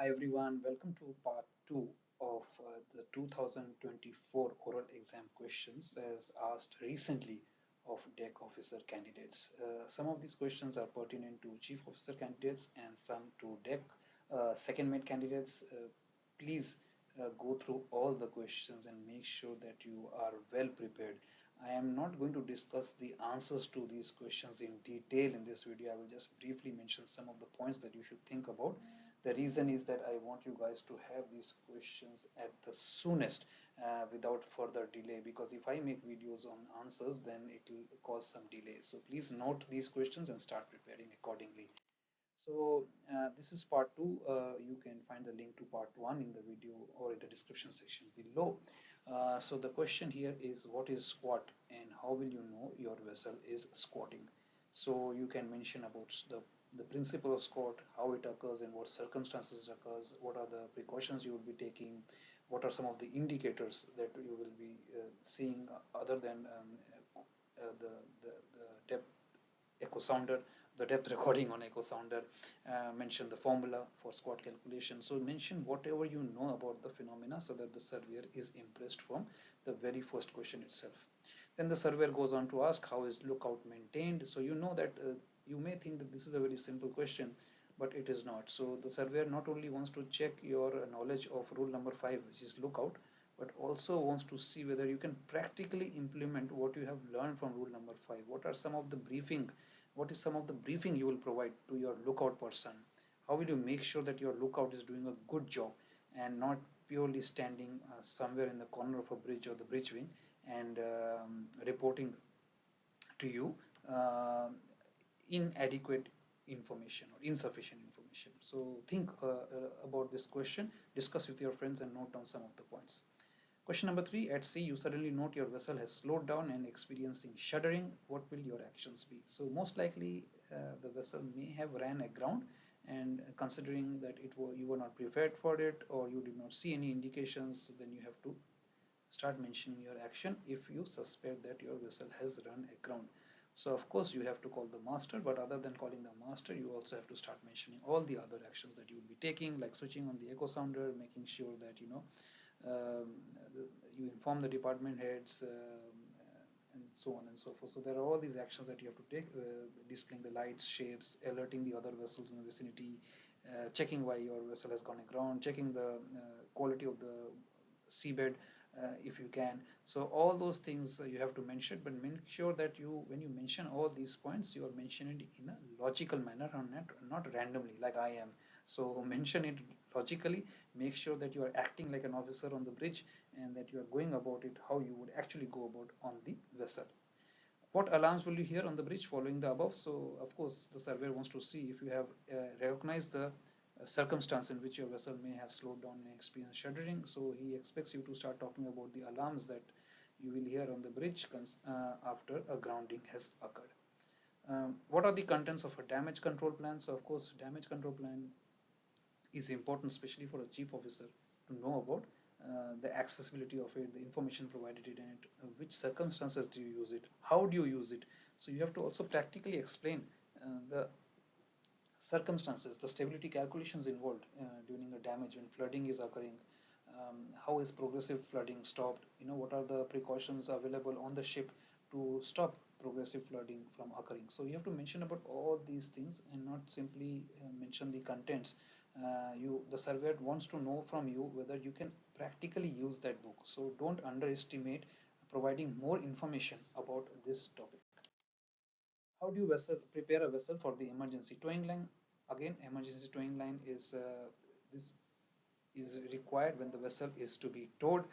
Hi everyone, welcome to part 2 of the 2024 oral exam questions as asked recently of deck officer candidates. Some of these questions are pertinent to chief officer candidates and some to deck second mate candidates. Please go through all the questions and make sure that you are well prepared. I am not going to discuss the answers to these questions in detail in this video. I will just briefly mention some of the points that you should think about. The reason is that I want you guys to have these questions at the soonest without further delay, because if I make videos on answers then it will cause some delay. So please note these questions and start preparing accordingly. So this is part 2. You can find the link to part 1 in the video or in the description section below. So the question here is, what is squat and how will you know your vessel is squatting? So you can mention about the principle of squat, how it occurs, in what circumstances it occurs, what are the precautions you will be taking, what are some of the indicators that you will be seeing other than the depth echo sounder, the depth recording on echo sounder, mention the formula for squat calculation. So mention whatever you know about the phenomena so that the surveyor is impressed from the very first question itself. Then the surveyor goes on to ask, how is lookout maintained? So you know that you may think that this is a very simple question, but it is not. So the surveyor not only wants to check your knowledge of rule number 5, which is lookout, but also wants to see whether you can practically implement what you have learned from rule number 5. What are some of the briefing? What is some of the briefing you will provide to your lookout person? How will you make sure that your lookout is doing a good job and not purely standing somewhere in the corner of a bridge or the bridge wing and reporting to you inadequate information or insufficient information? So think about this question, discuss with your friends and note down some of the points. Question number 3, at sea you suddenly note your vessel has slowed down and experiencing shuddering. What will your actions be? So most likely the vessel may have ran aground, and considering that you were not prepared for it or you did not see any indications, then you have to start mentioning your action if you suspect that your vessel has run aground. So of course you have to call the master, but other than calling the master, you also have to start mentioning all the other actions that you will be taking, like switching on the echo sounder, making sure that you inform the department heads, and so on and so forth. So there are all these actions that you have to take, displaying the lights, shapes, alerting the other vessels in the vicinity, checking why your vessel has gone aground, checking the quality of the seabed if you can. So all those things you have to mention, but make sure that when you mention all these points, you are mentioning it in a logical manner and not randomly like I am. So mention it logically, make sure that you are acting like an officer on the bridge and that you are going about it how you would actually go about on the vessel. What alarms will you hear on the bridge following the above? So of course the surveyor wants to see if you have recognized the circumstance in which your vessel may have slowed down and experienced shuddering. So he expects you to start talking about the alarms that you will hear on the bridge after a grounding has occurred. What are the contents of a damage control plan? So of course damage control plan is important, especially for a chief officer to know about the accessibility of it, the information provided in it, which circumstances do you use it, how do you use it. So you have to also practically explain the circumstances, the stability calculations involved during a damage when flooding is occurring. How is progressive flooding stopped? What are the precautions available on the ship to stop progressive flooding from occurring? So you have to mention about all these things and not simply mention the contents. The surveyor wants to know from you whether you can practically use that book. So don't underestimate providing more information about this topic. How do you prepare a vessel for the emergency towing line? Again, emergency towing line this is required when the vessel is to be towed.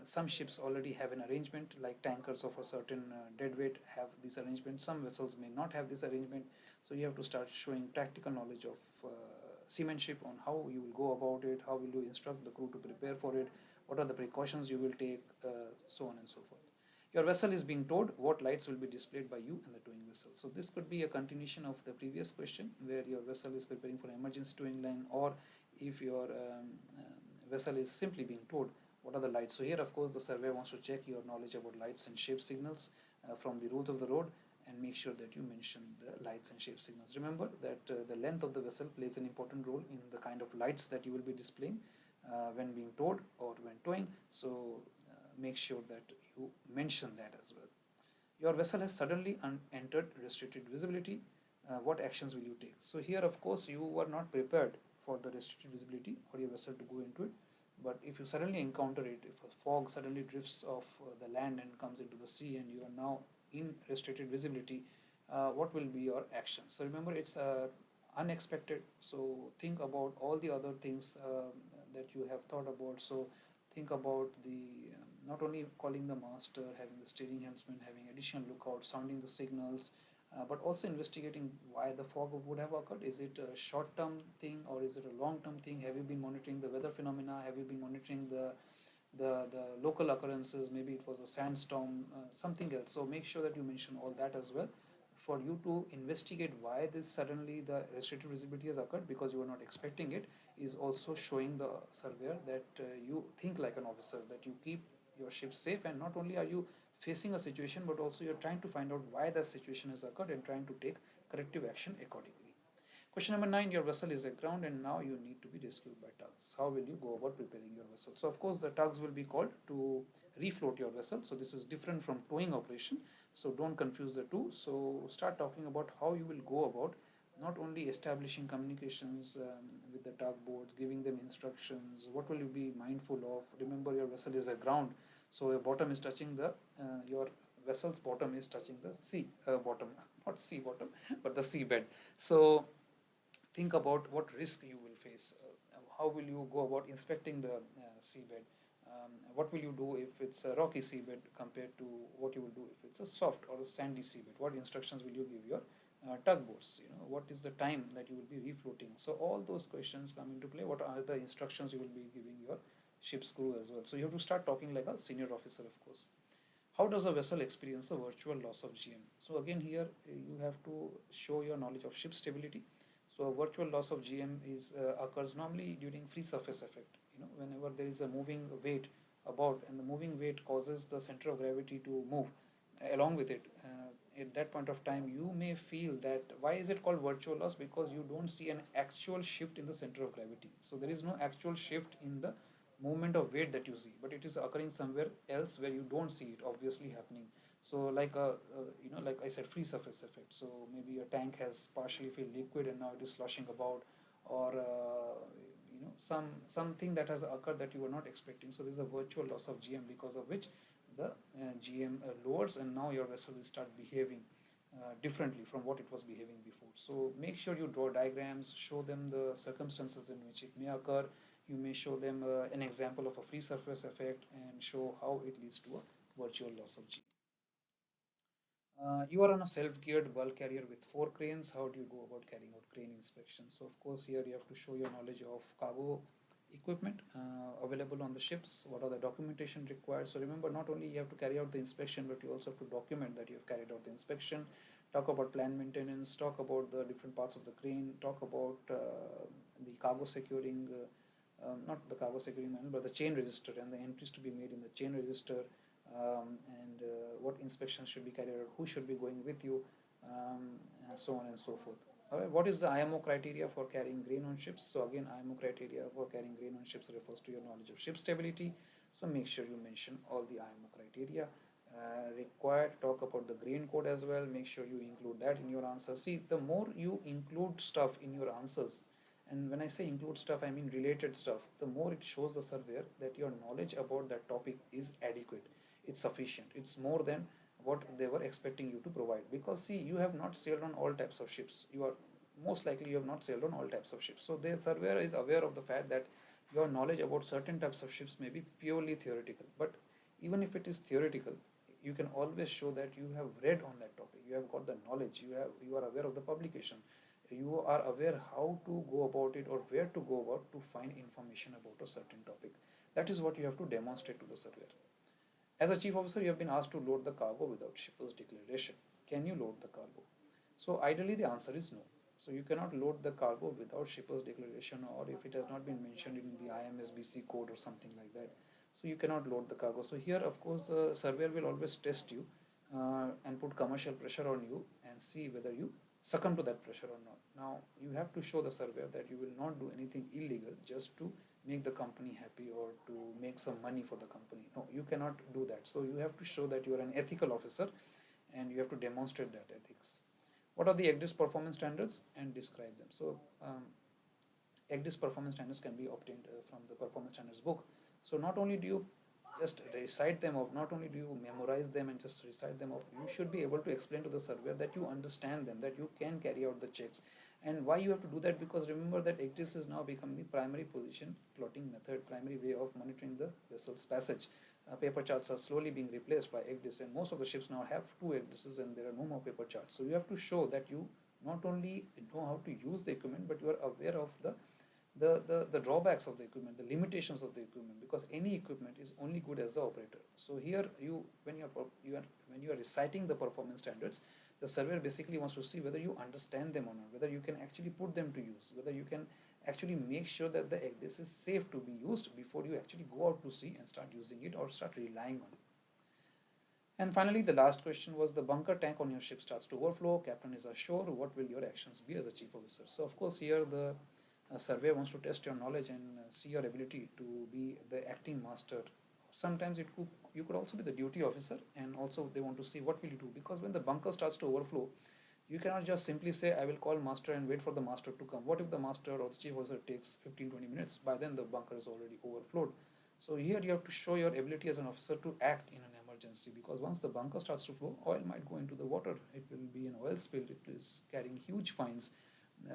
Some ships already have an arrangement, like tankers of a certain deadweight have this arrangement. Some vessels may not have this arrangement. So you have to start showing practical knowledge of seamanship on how you will go about it, how will you instruct the crew to prepare for it, what are the precautions you will take, so on and so forth. Your vessel is being towed, what lights will be displayed by you and the towing vessel? So this could be a continuation of the previous question where your vessel is preparing for an emergency towing line, or if your vessel is simply being towed, what are the lights? So here of course the surveyor wants to check your knowledge about lights and shape signals from the rules of the road, and make sure that you mention the lights and shape signals. Remember that the length of the vessel plays an important role in the kind of lights that you will be displaying when being towed or when towing. So make sure that you mention that as well. Your vessel has suddenly entered restricted visibility. What actions will you take? So here, of course, you were not prepared for the restricted visibility or your vessel to go into it. But if you suddenly encounter it, if a fog suddenly drifts off the land and comes into the sea and you are now in restricted visibility, what will be your action? So remember, it's unexpected. So think about all the other things that you have thought about. So think about the not only calling the master, having the steering helmsman, having additional lookout, sounding the signals, but also investigating why the fog would have occurred. Is it a short-term thing or is it a long-term thing? Have you been monitoring the weather phenomena? Have you been monitoring the local occurrences? Maybe it was a sandstorm, something else. So make sure that you mention all that as well for you to investigate why this suddenly the restricted visibility has occurred because you were not expecting it is also showing the surveyor that you think like an officer, that you keep your ship safe, and not only are you facing a situation but also you're trying to find out why the situation has occurred and trying to take corrective action accordingly. Question number 9, your vessel is aground and now you need to be rescued by tugs. How will you go about preparing your vessel? So of course the tugs will be called to refloat your vessel. So this is different from towing operation. So don't confuse the two. So start talking about how you will go about not only establishing communications with the tugboats, giving them instructions, what will you be mindful of? Remember your vessel is aground. So your bottom is touching your vessel's bottom is touching the sea bottom, not sea bottom, but the seabed. So think about what risk you will face. How will you go about inspecting the seabed? What will you do if it's a rocky seabed compared to what you will do if it's a soft or a sandy seabed? What instructions will you give your tugboats? What is the time that you will be refloating? So all those questions come into play. What are the instructions you will be giving your ship's crew as well? So you have to start talking like a senior officer, of course. How does a vessel experience a virtual loss of GM? So again here you have to show your knowledge of ship stability. So a virtual loss of GM occurs normally during free surface effect. Whenever there is a moving weight about and the moving weight causes the center of gravity to move along with it. At that point of time, you may feel that why is it called virtual loss? Because you don't see an actual shift in the center of gravity. So there is no actual shift in the movement of weight that you see, but it is occurring somewhere else where you don't see it obviously happening. So like I said, free surface effect. So maybe a tank has partially filled liquid and now it is sloshing about, or something that has occurred that you were not expecting. So there's a virtual loss of GM because of which the GM lowers and now your vessel will start behaving differently from what it was behaving before. So make sure you draw diagrams, show them the circumstances in which it may occur. You may show them an example of a free surface effect and show how it leads to a virtual loss of G. You are on a self-geared bulk carrier with 4 cranes. How do you go about carrying out crane inspections? So of course here you have to show your knowledge of cargo equipment available on the ships. What are the documentation required? So remember, not only you have to carry out the inspection, but you also have to document that you have carried out the inspection. Talk about planned maintenance. Talk about the different parts of the crane. Talk about the cargo securing. Not the cargo securing manual, but the chain register and the entries to be made in the chain register, and what inspections should be carried out, who should be going with you, and so on and so forth. Alright, what is the IMO criteria for carrying grain on ships? So again, IMO criteria for carrying grain on ships refers to your knowledge of ship stability. So make sure you mention all the IMO criteria required. Talk about the grain code as well. Make sure you include that in your answer. See, the more you include stuff in your answers, and when I say include stuff, I mean related stuff, the more it shows the surveyor that your knowledge about that topic is adequate, it's sufficient, it's more than what they were expecting you to provide. Because see, you have not sailed on all types of ships. You are most likely you have not sailed on all types of ships. So the surveyor is aware of the fact that your knowledge about certain types of ships may be purely theoretical. But even if it is theoretical, you can always show that you have read on that topic. You have got the knowledge. You are aware of the publication. You are aware how to go about it or where to go about to find information about a certain topic. That is what you have to demonstrate to the surveyor. As a chief officer, you have been asked to load the cargo without shipper's declaration. Can you load the cargo? So ideally the answer is no. So you cannot load the cargo without shipper's declaration, or if it has not been mentioned in the IMSBC code or something like that. So you cannot load the cargo. So here of course the surveyor will always test you and put commercial pressure on you and see whether you succumb to that pressure or not. Now, you have to show the surveyor that you will not do anything illegal just to make the company happy or to make some money for the company. No, you cannot do that. So you have to show that you are an ethical officer and you have to demonstrate that ethics. What are the ECDIS performance standards and describe them? So ECDIS performance standards can be obtained from the performance standards book. So not only do you just recite them off, not only do you memorize them and just recite them off, you should be able to explain to the surveyor that you understand them, that you can carry out the checks. And why you have to do that? Because remember that ECDIS is now become the primary position plotting method, primary way of monitoring the vessel's passage. Paper charts are slowly being replaced by ECDIS, and most of the ships now have two ECDISs and there are no more paper charts. So you have to show that you not only know how to use the equipment, but you are aware of the drawbacks of the equipment, the limitations of the equipment, because any equipment is only good as the operator. So here you when you are reciting the performance standards, the surveyor basically wants to see whether you understand them or not, whether you can actually put them to use, whether you can actually make sure that the ECDIS is safe to be used before you actually go out to sea and start using it or start relying on it. And finally, the last question was, the bunker tank on your ship starts to overflow, captain is ashore, what will your actions be as a chief officer? So of course here the surveyor wants to test your knowledge and see your ability to be the acting master. Sometimes you could also be the duty officer, and also they want to see what will you do, because when the bunker starts to overflow, you cannot just simply say I will call master and wait for the master to come. What if the master or the chief officer takes 15-20 minutes? By then the bunker is already overflowed. So here you have to show your ability as an officer to act in an emergency, because once the bunker starts to flow, oil might go into the water. It will be an oil spill. It is carrying huge fines.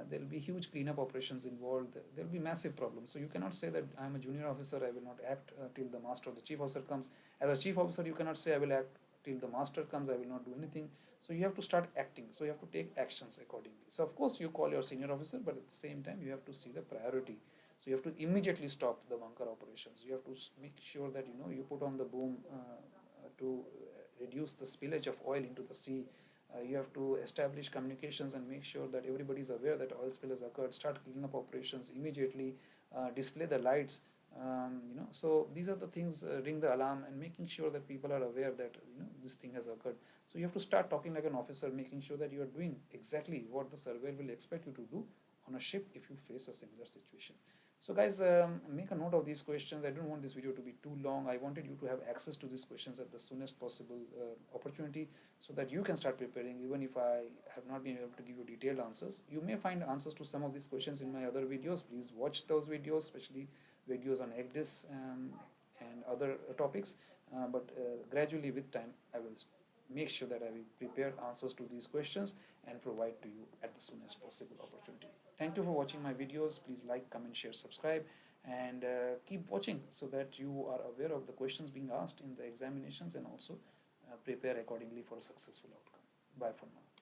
There will be huge cleanup operations involved. There will be massive problems. So you cannot say that I am a junior officer, I will not act till the master or the chief officer comes. As a chief officer, you cannot say I will act till the master comes, I will not do anything. So you have to start acting. So you have to take actions accordingly. So of course you call your senior officer, but at the same time you have to see the priority. So you have to immediately stop the bunker operations. You have to make sure that you put on the boom to reduce the spillage of oil into the sea. You have to establish communications and make sure that everybody is aware that oil spill has occurred. Start cleanup operations immediately. Display the lights. So these are the things. Ring the alarm and making sure that people are aware that this thing has occurred. So you have to start talking like an officer, making sure that you are doing exactly what the surveyor will expect you to do on a ship if you face a similar situation. So guys, make a note of these questions. I don't want this video to be too long. I wanted you to have access to these questions at the soonest possible opportunity, so that you can start preparing. Even if I have not been able to give you detailed answers, you may find answers to some of these questions in my other videos. Please watch those videos, especially videos on ECDIS and other topics. But gradually with time, I will make sure that I will prepare answers to these questions and provide to you at the soonest possible opportunity. Thank you for watching my videos. Please like, comment, share, subscribe, and keep watching so that you are aware of the questions being asked in the examinations, and also prepare accordingly for a successful outcome. Bye for now.